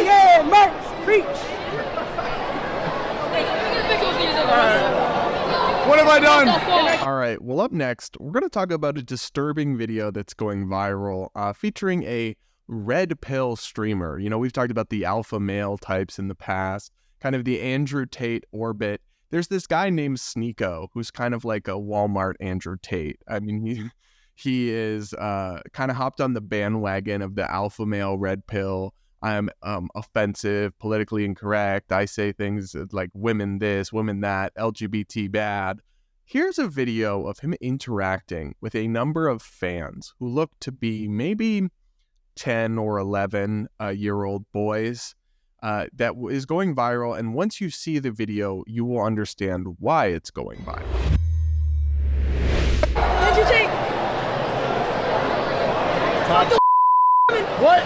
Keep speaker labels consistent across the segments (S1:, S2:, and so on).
S1: Yeah, merch, preach.
S2: What have I done?
S3: All right, well, up next, we're going to talk about a disturbing video that's going viral featuring a red pill streamer. You know, we've talked about the alpha male types in the past, kind of the Andrew Tate orbit. There's this guy named Sneako who's kind of like a Walmart Andrew Tate. I mean, he is kind of hopped on the bandwagon of the alpha male red pill. I'm offensive, politically incorrect. I say things like women this, women that, LGBT bad. Here's a video of him interacting with a number of fans who look to be maybe 10 or 11-year-old boys that is going viral. And once you see the video, you will understand why it's going viral.
S1: Did you take?
S2: What?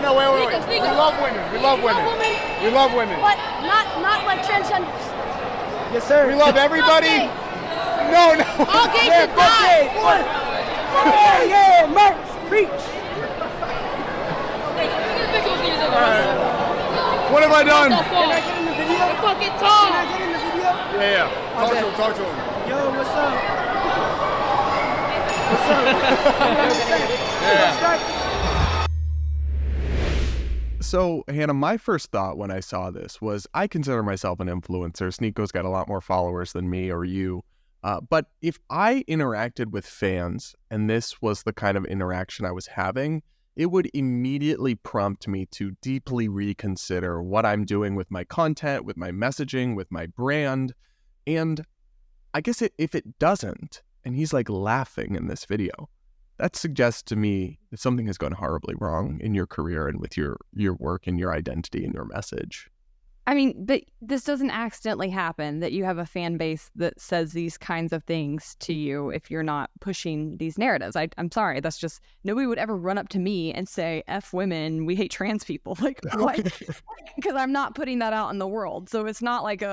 S2: No, wait. We love women. We love women.
S1: But not like transgenders.
S2: Yes, sir. We love everybody.
S1: Okay.
S2: No.
S1: All gays should die. Yeah, merch, preach.
S2: What have I done?
S1: Can I get in the video?
S4: Fucking talk.
S1: Can I get in the video?
S2: Yeah. Talk to him.
S1: Yo, what's up?
S3: So, Hannah, my first thought when I saw this was I consider myself an influencer. Sneako's got a lot more followers than me or you. But if I interacted with fans and this was the kind of interaction I was having, it would immediately prompt me to deeply reconsider what I'm doing with my content, with my messaging, with my brand. And I guess if it doesn't, and he's like laughing in this video, that suggests to me that something has gone horribly wrong in your career and with your work and your identity and your message.
S4: I mean, but this doesn't accidentally happen, that you have a fan base that says these kinds of things to you if you're not pushing these narratives. I'm sorry, that's just, nobody would ever run up to me and say, F women, we hate trans people. Like, what? Because I'm not putting that out in the world. So it's not like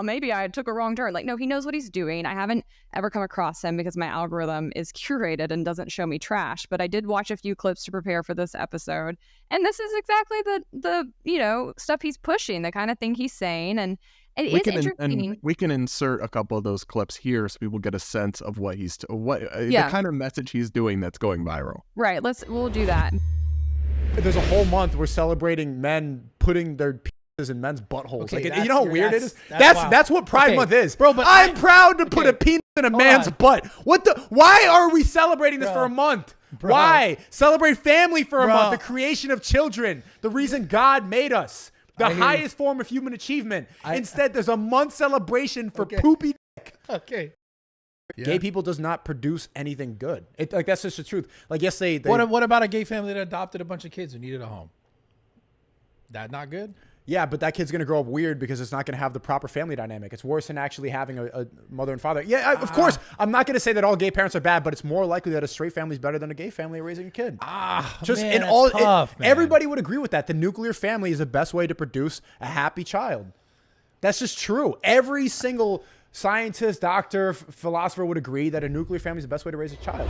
S4: maybe I took a wrong turn. Like, no, he knows what he's doing. I haven't ever come across him because my algorithm is curated and doesn't show me trash. But I did watch a few clips to prepare for this episode. And this is exactly the stuff he's pushing, the kind of thing he's saying. And it is interesting.
S3: And we can insert a couple of those clips here so people get a sense of what the kind of message he's doing that's going viral.
S4: Right. We'll do that.
S2: There's a whole month we're celebrating men putting their penises in men's buttholes.
S5: Okay,
S2: like, you know how weird it is?
S5: Wow.
S2: That's what Pride Month is.
S5: Bro, but
S2: I'm proud to put a penis in a man's butt. Why are we celebrating this for a month?
S5: Bro.
S2: Why? Celebrate family for a month, the creation of children, the reason God made us, the highest form of human achievement. Instead, there's a month celebration for poopy dick.
S5: Okay.
S2: Yeah. Gay people does not produce anything good. That's just the truth. Like, yes, they
S5: What about a gay family that adopted a bunch of kids who needed a home? That not good?
S2: Yeah, but that kid's going to grow up weird because it's not going to have the proper family dynamic. It's worse than actually having a mother and father. Yeah, of course, I'm not going to say that all gay parents are bad, but it's more likely that a straight family is better than a gay family raising a kid. Everybody would agree with that. The nuclear family is the best way to produce a happy child. That's just true. Every single scientist, doctor, philosopher would agree that a nuclear family is the best way to raise a child.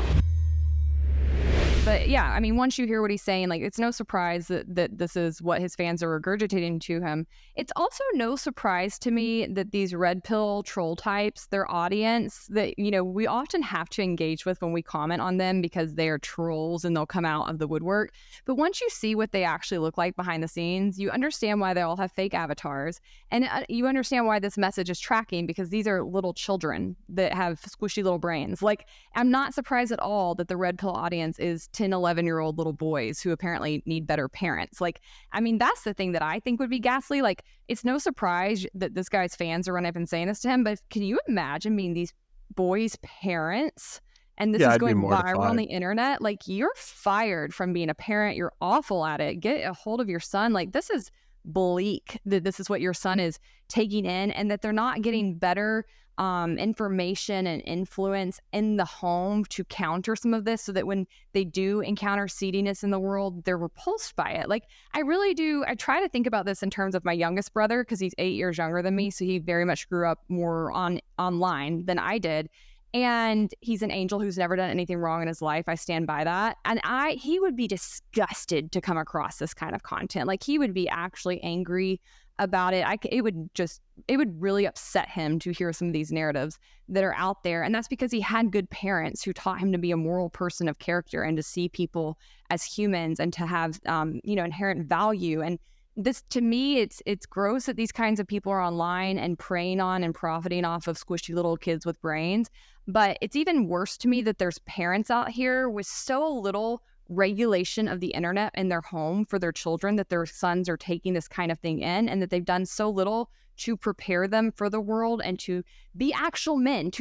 S4: But yeah, I mean, once you hear what he's saying, like, it's no surprise that this is what his fans are regurgitating to him. It's also no surprise to me that these red pill troll types, their audience that, we often have to engage with when we comment on them because they are trolls and they'll come out of the woodwork. But once you see what they actually look like behind the scenes, you understand why they all have fake avatars. And you understand why this message is tracking, because these are little children that have squishy little brains. Like, I'm not surprised at all that the red pill audience is 10, 11-year-old little boys who apparently need better parents. Like, I mean, that's the thing that I think would be ghastly. Like, it's no surprise that this guy's fans are running up and saying this to him, but can you imagine being these boys' parents and this is going viral on the internet? Like, you're fired from being a parent. You're awful at it. Get a hold of your son. Like, this is bleak that this is what your son is taking in, and that they're not getting better information and influence in the home to counter some of this, so that when they do encounter seediness in the world, they're repulsed by it. Like, I really do. I try to think about this in terms of my youngest brother, because he's 8 years younger than me. So he very much grew up more online than I did. And he's an angel who's never done anything wrong in his life. I stand by that. And he would be disgusted to come across this kind of content. Like, he would be actually angry about it. It would really upset him to hear some of these narratives that are out there. And that's because he had good parents who taught him to be a moral person of character and to see people as humans and to have, inherent value. And this, to me, it's gross that these kinds of people are online and preying on and profiting off of squishy little kids with brains. But it's even worse to me that there's parents out here with so little regulation of the internet in their home for their children, that their sons are taking this kind of thing in, and that they've done so little to prepare them for the world and to be actual men.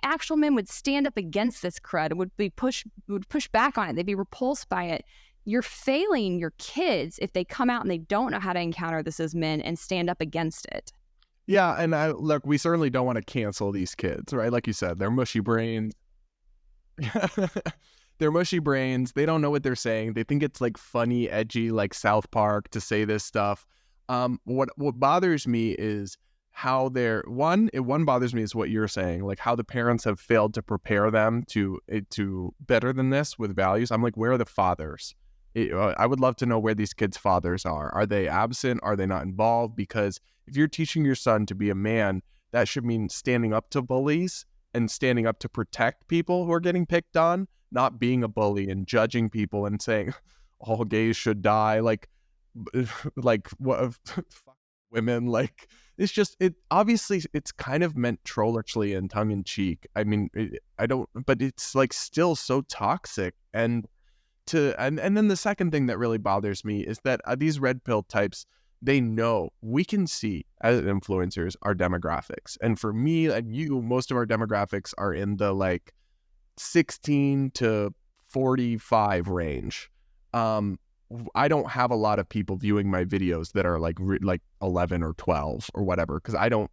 S4: Actual men would stand up against this crud, would push back on it. They'd be repulsed by it. You're failing your kids if they come out and they don't know how to encounter this as men and stand up against it.
S3: Yeah, and look, we certainly don't want to cancel these kids, right? Like you said, they're mushy brains. They're mushy brains. They don't know what they're saying. They think it's like funny, edgy, like South Park to say this stuff. What bothers me is how one bothers me is what you're saying, like how the parents have failed to prepare them to better than this with values. I'm like, where are the fathers? I would love to know where these kids' fathers are. Are they absent? Are they not involved? Because if you're teaching your son to be a man, that should mean standing up to bullies and standing up to protect people who are getting picked on, not being a bully and judging people and saying all gays should die. Like what? Fuck women. Like, it's just, obviously it's kind of meant trollerishly and tongue in cheek. I mean, but it's like still so toxic. And then the second thing that really bothers me is that these red pill types, they know, we can see as influencers our demographics. And for me and you, most of our demographics are in the like 16 to 45 range. I don't have a lot of people viewing my videos that are like 11 or 12 or whatever, because I don't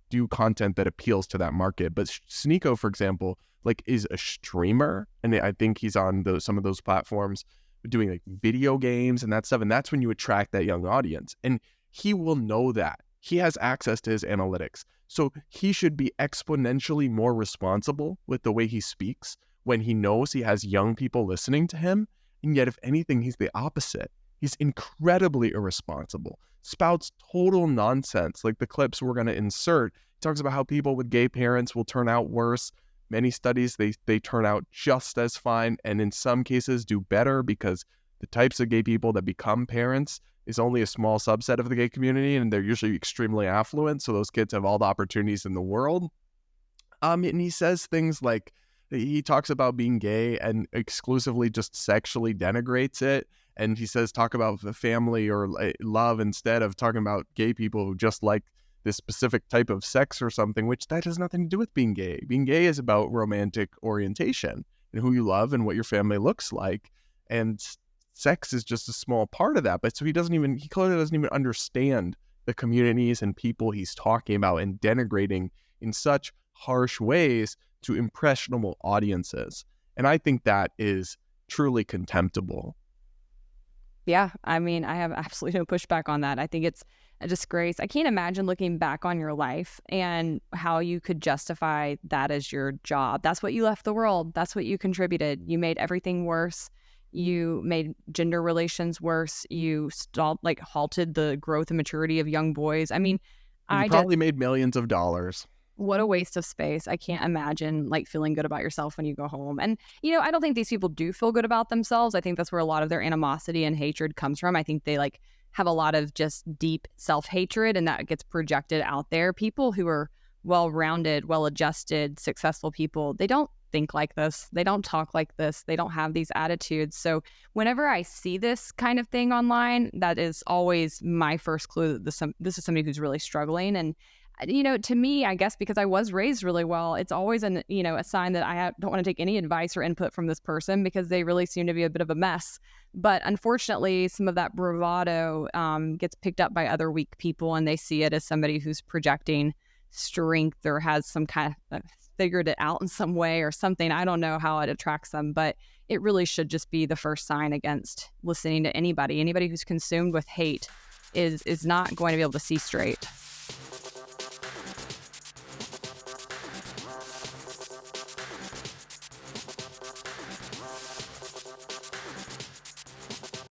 S3: do content that appeals to that market. But Sneako, for example, like is a streamer, and I think he's on some of those platforms doing like video games and that stuff, and that's when you attract that young audience. And he will know that. He has access to his analytics. So he should be exponentially more responsible with the way he speaks when he knows he has young people listening to him. And yet, if anything, he's the opposite. He's incredibly irresponsible, spouts total nonsense. Like the clips we're going to insert, he talks about how people with gay parents will turn out worse. Many studies, they turn out just as fine, and in some cases do better, because the types of gay people that become parents is only a small subset of the gay community, and they're usually extremely affluent, so those kids have all the opportunities in the world. And he says things like, he talks about being gay and exclusively just sexually denigrates it. And he says, talk about the family or love instead of talking about gay people who just like this specific type of sex or something, which that has nothing to do with being gay. Being gay is about romantic orientation and who you love and what your family looks like. And sex is just a small part of that. But so he clearly doesn't even understand the communities and people he's talking about and denigrating in such harsh ways to impressionable audiences. And I think that is truly contemptible.
S4: Yeah, I mean, I have absolutely no pushback on that. I think it's a disgrace. I can't imagine looking back on your life and how you could justify that as your job. That's what you left the world. That's what you contributed. You made everything worse. You made gender relations worse. You halted the growth and maturity of young boys. I mean,
S3: you probably made millions of dollars.
S4: What a waste of space. I can't imagine feeling good about yourself when you go home. And, I don't think these people do feel good about themselves. I think that's where a lot of their animosity and hatred comes from. I think they have a lot of just deep self-hatred, and that gets projected out there. People who are well-rounded, well-adjusted, successful people, they don't think like this. They don't talk like this. They don't have these attitudes. So whenever I see this kind of thing online, that is always my first clue that this is somebody who's really struggling. And to me, I guess because I was raised really well, it's always a sign that I don't want to take any advice or input from this person, because they really seem to be a bit of a mess. But unfortunately, some of that bravado gets picked up by other weak people, and they see it as somebody who's projecting strength or has some kind of figured it out in some way or something. I don't know how it attracts them, but it really should just be the first sign against listening to anybody. Anybody who's consumed with hate is not going to be able to see straight.